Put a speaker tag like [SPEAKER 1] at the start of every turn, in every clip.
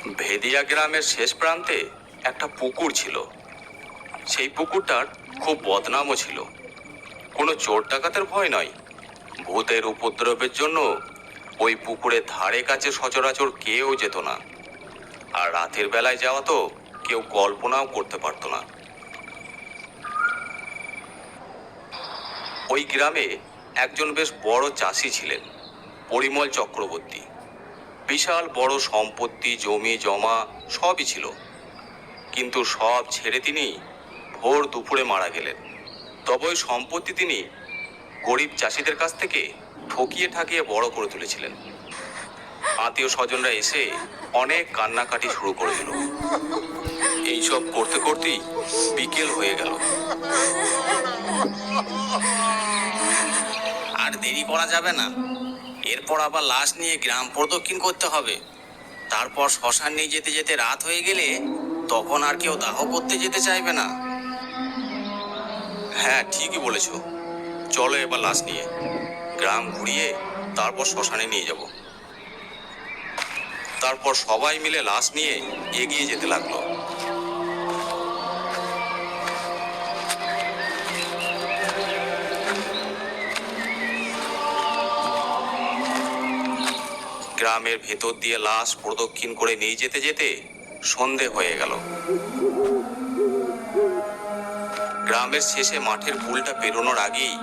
[SPEAKER 1] ভেদিয়া গ্রামের শেষ প্রান্তে একটা পুকুর ছিল। সেই পুকুরটার খুব বদনামও ছিল। কোনো চোর ডাকাতের ভয় নয়, ভূতের উপদ্রবের জন্য ওই পুকুরের ধারে কাছে সচরাচর কেউ যেত না। আর রাতের বেলায় যাওয়া তো কেউ কল্পনাও করতে পারত না। ওই গ্রামে একজন বেশ বড় চাষি ছিলেন, পরিমল চক্রবর্তী। বিশাল বড় সম্পত্তি, জমি জমা সবই ছিল, কিন্তু সব ছেড়ে তিনি ভোর দুপুরে মারা গেলেন। তবে ওই সম্পত্তি তিনি গরিব চাষিদের কাছ থেকে ঠকিয়ে ঠাকিয়ে বড় করে তুলেছিলেন। আত্মীয় স্বজনরা এসে অনেক কান্নাকাটি শুরু করে দিল। এইসব করতে করতেই বিকেল হয়ে গেল।
[SPEAKER 2] আর দেরি করা যাবে না, এরপর আবার লাশ নিয়ে গ্রাম প্রদক্ষিণ করতে হবে। তারপর শ্মশান নিয়ে যেতে যেতে রাত হয়ে গেলে তখন আর কেউ দাহ করতে যেতে চাইবে না।
[SPEAKER 1] হ্যাঁ, ঠিকই বলেছ। চলো এবার লাশ নিয়ে গ্রাম ঘুরিয়ে তারপর শ্মশানে নিয়ে যাব। তারপর সবাই মিলে লাশ নিয়ে এগিয়ে যেতে লাগলো। গ্রামের ভেতর দিয়ে লাশ প্রদক্ষিণ করে নিয়ে যেতে যেতে সন্ধে হয়ে গেল। গ্রামের শেষে মাঠের পুলটা পেরোনোর আগেই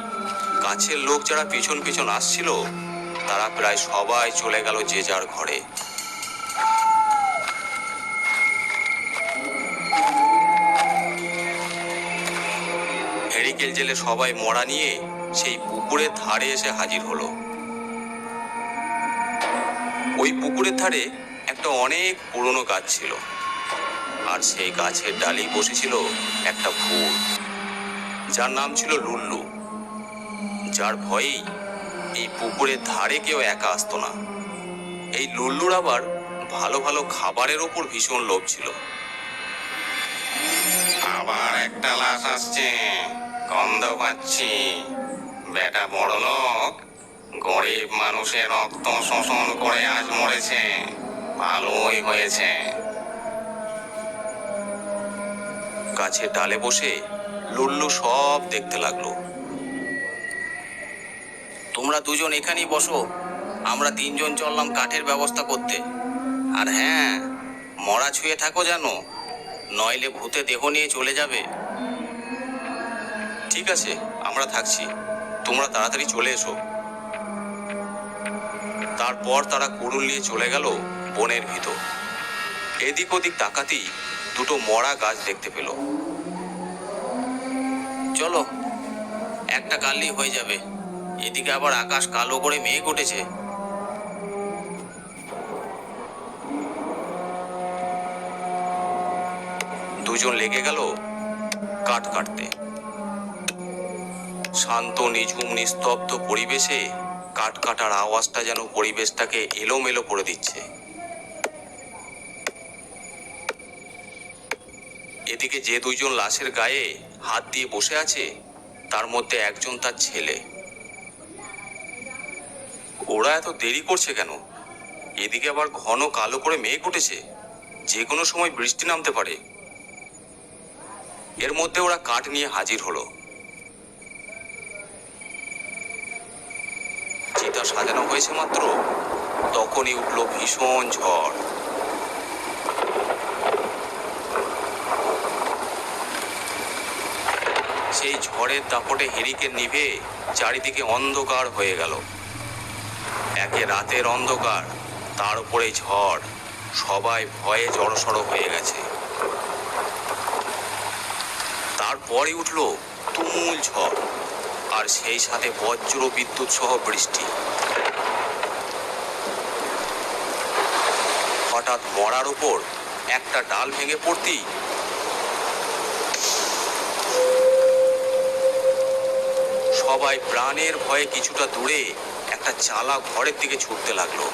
[SPEAKER 1] কাছের লোক যারা পিছন পিছন আসছিল তারা প্রায় সবাই চলে গেল যে যার ঘরে। হেরিকেল জেলে সবাই মরা নিয়ে সেই পুকুরের ধারে এসে হাজির হলো। ওই পুকুরের ধারে একটা অনেক পুরনো গাছ ছিল, আর সেই গাছের ডালেই বসেছিল একটা ভূত, যার নাম ছিল লুল্লু। যার ভয়েই এই পুকুরের ধারে কেউ একা আসতো না। এই লুল্লুর আবার ভালো ভালো খাবারের ওপর ভীষণ লোভ ছিল।
[SPEAKER 2] আবার একটা লাশ আসছে, গন্ধ পাচ্ছি। বেটা বড় লোক গরিব মানুষের রক্ত শোষণ করে আজ মরেছে, ভালোই হয়েছে।
[SPEAKER 1] গাছের ডালে বসে লুল্লু সব দেখতে লাগলো।
[SPEAKER 2] তোমরা দুজন এখানেই বসো, আমরা তিনজন চললাম কাঠের ব্যবস্থা করতে। আর হ্যাঁ, মরা ছুঁয়ে থাকো জানো, নইলে ভূতে দেহ নিয়ে চলে যাবে।
[SPEAKER 1] ঠিক আছে, আমরা থাকছি, তোমরা তাড়াতাড়ি চলে এসো। তারপর তারা কুড়ুল নিয়ে চলে গেল বনের ভিতর। এদিক ওদিক তাকাতেই দুটো মরা গাছ দেখতে পেল।
[SPEAKER 2] চলো, একটা কালই হয়ে যাবে। এদিকে আবার আকাশ কালো করে মেঘ উঠেছে।
[SPEAKER 1] দুজন লেগে গেল কাঠ কাটতে। শান্ত নিঝুম নিস্তব্ধ পরিবেশে কাঠ কাটার আওয়াজটা যেন পরিবেশটাকে এলোমেলো করে দিচ্ছে। এদিকে যে দুইজন লাশের গায়ে হাত দিয়ে বসে আছে তার মধ্যে একজন তার ছেলে। ওরা এত দেরি করছে কেন? এদিকে আবার ঘন কালো করে মেঘ উঠেছে, যে কোনো সময় বৃষ্টি নামতে পারে। এর মধ্যে ওরা কাঠ নিয়ে হাজির হলো। চিতা সাজানো হয়েছে মাত্র তখনই উঠলো ভীষণ ঝড়। সেই ঝড়ের দাপটে হেরিকেন নিভে চারিদিকে অন্ধকার হয়ে গেল। একে রাতের অন্ধকার, তার উপরে ঝড়, সবাই ভয়ে জড়সড় হয়ে গেছে। তারপরে উঠলো তুমুল ঝড়, আর সেই সাথে বজ্র বিদ্যুৎ সহ বৃষ্টি। হঠাৎ মরার উপর একটা ডাল ভেঙে পড়তেই সবাই প্রাণের ভয়ে কিছুটা দূরে একটা চালা ঘরের দিকে ছুটতে লাগলো।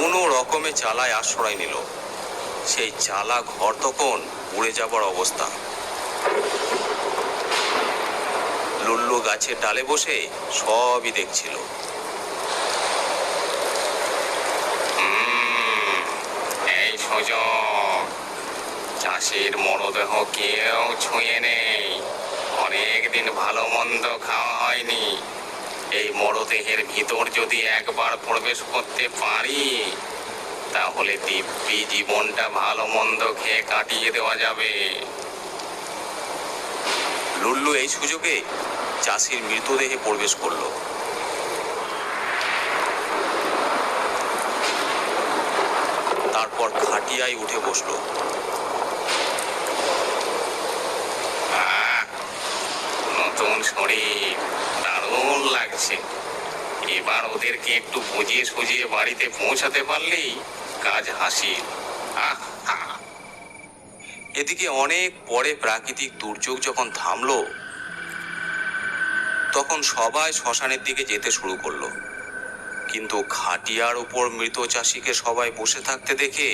[SPEAKER 1] কোনো রকমে চালায় আশ্রয় নিল। সেই চালা ঘর তখন উড়ে যাবার অবস্থা। লুল্লু গাছের ডালে বসে সবই দেখছিল।
[SPEAKER 2] এই সুযোগ, চাষির মরদেহ কেউ ছুঁয়ে নেই। অনেকদিন ভালো মন্দ খাওয়া হয়নি। এই মরদেহের ভিতর যদি একবার প্রবেশ করতে পারি, তাহলে দিব্যি জীবনটা ভালো মন্দ খেয়ে কাটিয়ে দেওয়া যাবে।
[SPEAKER 1] লুল্লু এই সুযোগে চাষির মৃতদেহে প্রবেশ করলো। তারপর খাটিয়ায় উঠে বসলো।
[SPEAKER 2] নতুন শরীর, দারুণ লাগছে। এবার ওদেরকে একটু বুঝিয়ে সুঝিয়ে বাড়িতে পৌঁছাতে পারলেই কাজ হাসিল।
[SPEAKER 1] এদিকে অনেক পরে প্রাকৃতিক দুর্যোগ যখন থামলো, তখন সবাই শ্মশানের দিকে যেতে শুরু করলো। কিন্তু খাটিয়ার উপর মৃত চাষিকে সবাই বসে থাকতে দেখে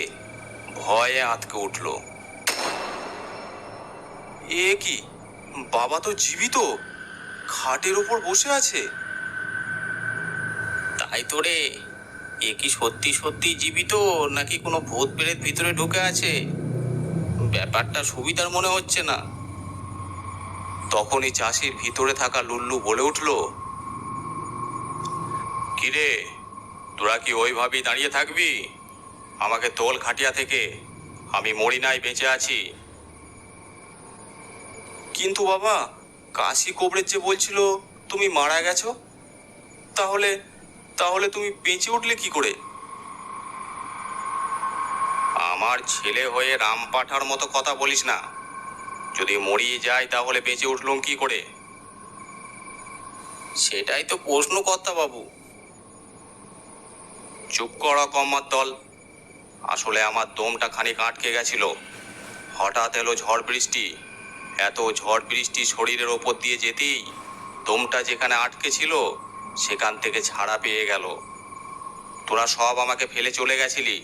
[SPEAKER 1] ভয়ে আঁতকে উঠল। এ কি, বাবা তো জীবিত, খাটের উপর বসে আছে।
[SPEAKER 2] তাই তো রে, এ কি সত্যি সত্যি জীবিত নাকি কোনো ভূত প্রেত ভিতরে ঢুকে আছে? ব্যাপারটা সুবিধার মনে হচ্ছে না।
[SPEAKER 1] তখনই চাষির ভিতরে থাকা লুল্লু বলে উঠল, কিরে, তোরা কি ওইভাবেই দাঁড়িয়ে থাকবি? আমাকে তোল খাটিয়া থেকে, আমি মরি নাই, বেঁচে আছি। কিন্তু বাবা, কাশি কোবরেজ যে বলছিল তুমি মারা গেছো, তাহলে তাহলে তুমি বেঁচে উঠলে কি করে?
[SPEAKER 2] আমার ছেলে হয়ে রাম পাঠার মতো কথা বলিস না। যদি মরিয়ে যায় তাহলে বেঁচে উঠলুম কি করে? সেটাই তো প্রশ্ন কর্তা বাবু।
[SPEAKER 1] চুপ করা কম্মার দল। আসলে আমার দমটা খানিক আটকে গেছিল। হঠাৎ এলো ঝড় বৃষ্টি। এত ঝড় বৃষ্টি শরীরের ওপর দিয়ে যেতেই দমটা যেখানে আটকে ছিল সেখান থেকে ছাড়া পেয়ে গেল। তোরা সব আমাকে ফেলে চলে গেছিলি।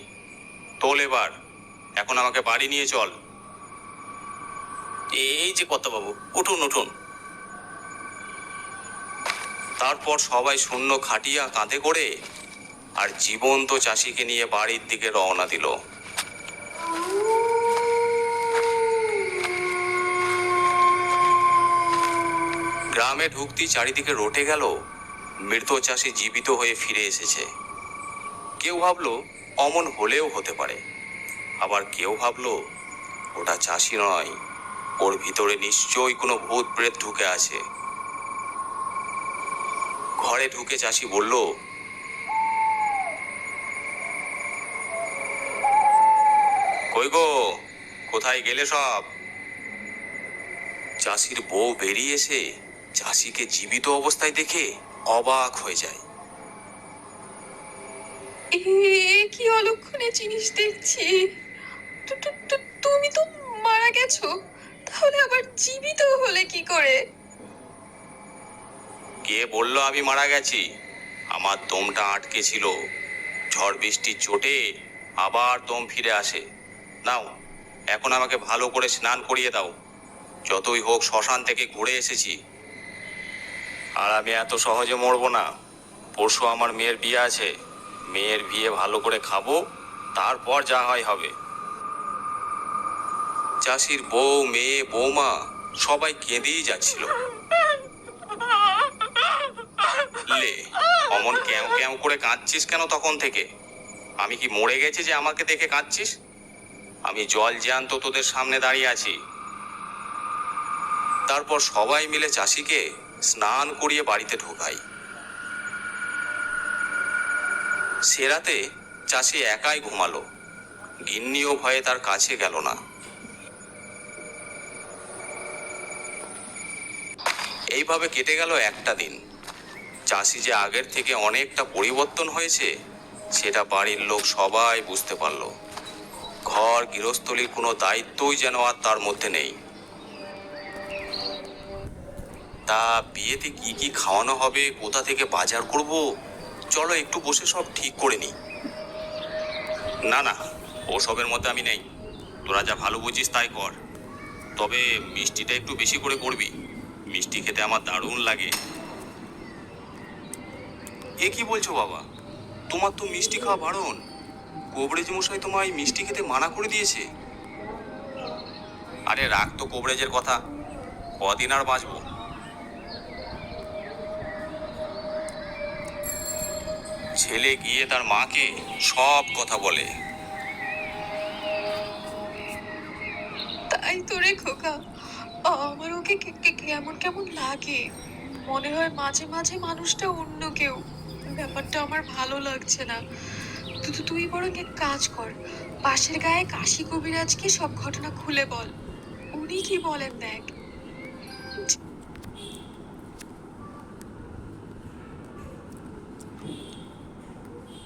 [SPEAKER 1] তোল এবার, এখন আমাকে বাড়ি নিয়ে চল।
[SPEAKER 2] এই যে কর্তা বাবু, উঠুন উঠুন।
[SPEAKER 1] তারপর সবাই শূন্য খাটিয়া কাঁধে করে আর জীবন্ত চাষিকে নিয়ে বাড়ির দিকে রওনা দিল। গ্রামে ঢুকতেই চারিদিকে রটে গেল মৃত চাষি জীবিত হয়ে ফিরে এসেছে। কেউ ভাবলো অমন হলেও হতে পারে, আবার কেউ ভাবলো ওটা চাষি নয়, ওর ভিতরে নিশ্চয়ই কোনো ভূত প্রেত ঢুকে আছে। ঘরে ঢুকে চাষি বলল, কই গো, কোথায় গেলে সব? চাষির বউ বেরিয়ে এসে চাষিকে জীবিত অবস্থায় দেখে অবাক হয়ে যায়।
[SPEAKER 3] এ কি অলক্ষণে জিনিস দেখছি! তুমি তো মারা গেছো, তাহলে আবার জীবিত হলে কি করে?
[SPEAKER 1] কে বলল আমি মারা গেছি? আমার দমটা আটকে ছিল। ঝড় বৃষ্টির চোটে আবার দম ফিরে আসে। নাও, এখন আমাকে ভালো করে স্নান করিয়ে দাও। যতই হোক শ্মশান থেকে ঘুরে এসেছি। আর আমি এত সহজে মরবো না। পরশু আমার মেয়ের বিয়ে আছে। মেয়ের বিয়ে ভালো করে খাবো, তারপর যা হয় হবে। চাষির বউ, মেয়ে, বৌমা সবাই কেঁদেই যাচ্ছিল। লে, অমন ক্যাও ক্যাও করে কাঁদছিস কেন তখন থেকে? আমি কি মরে গেছি যে আমাকে দেখে কাঁদছিস? আমি জল জ্যান্ত তোদের সামনে দাঁড়িয়ে আছি। তারপর সবাই মিলে চাষিকে স্নান করিয়ে বাড়িতে ঢোকাই। সে রাতে চাষি একাই ঘুমালো। গিন্নিও ভয়ে তার কাছে গেল না। এইভাবে কেটে গেল একটা দিন। চাষি যে আগের থেকে অনেকটা পরিবর্তন হয়েছে সেটা বাড়ির লোক সবাই বুঝতে পারল। ঘর গৃহস্থলীর কোনো দায়িত্বই যেন আর তার মধ্যে নেই। তা বিয়েতে কি কি খাওয়ানো হবে, কোথা থেকে বাজার করব, চলো একটু বসে সব ঠিক করে নিই। না না, ওসবের মধ্যে আমি নেই। তোরা যা ভালো বুঝিস তাই কর। তবে মিষ্টিটা একটু বেশি করে করবি। মিষ্টি খেতে আমার দারুণ লাগে। এ কি বলছো বাবা? তোমার তো মিষ্টি খাওয়া বারণ। কোবরেজ মশাই তোমায় মিষ্টি খেতে মানা করে দিয়েছে। আরে রাখ তো কোবরেজের কথা, কদিন আর বাঁচবো। ছেলে গিয়ে তার মাকে সব কথা বলে।
[SPEAKER 3] তাই তো রে খোকা, আমার ওকে কেমন কেমন লাগে। মনে হয় মাঝে মাঝে মানুষটা অন্য কেউ। ব্যাপারটা আমার ভালো লাগছে না। তুই বরং এক কাজ কর, পাশের গায়ে কাশি কবিরাজকে সব ঘটনা খুলে বল। উনি কি বলেন দেখ।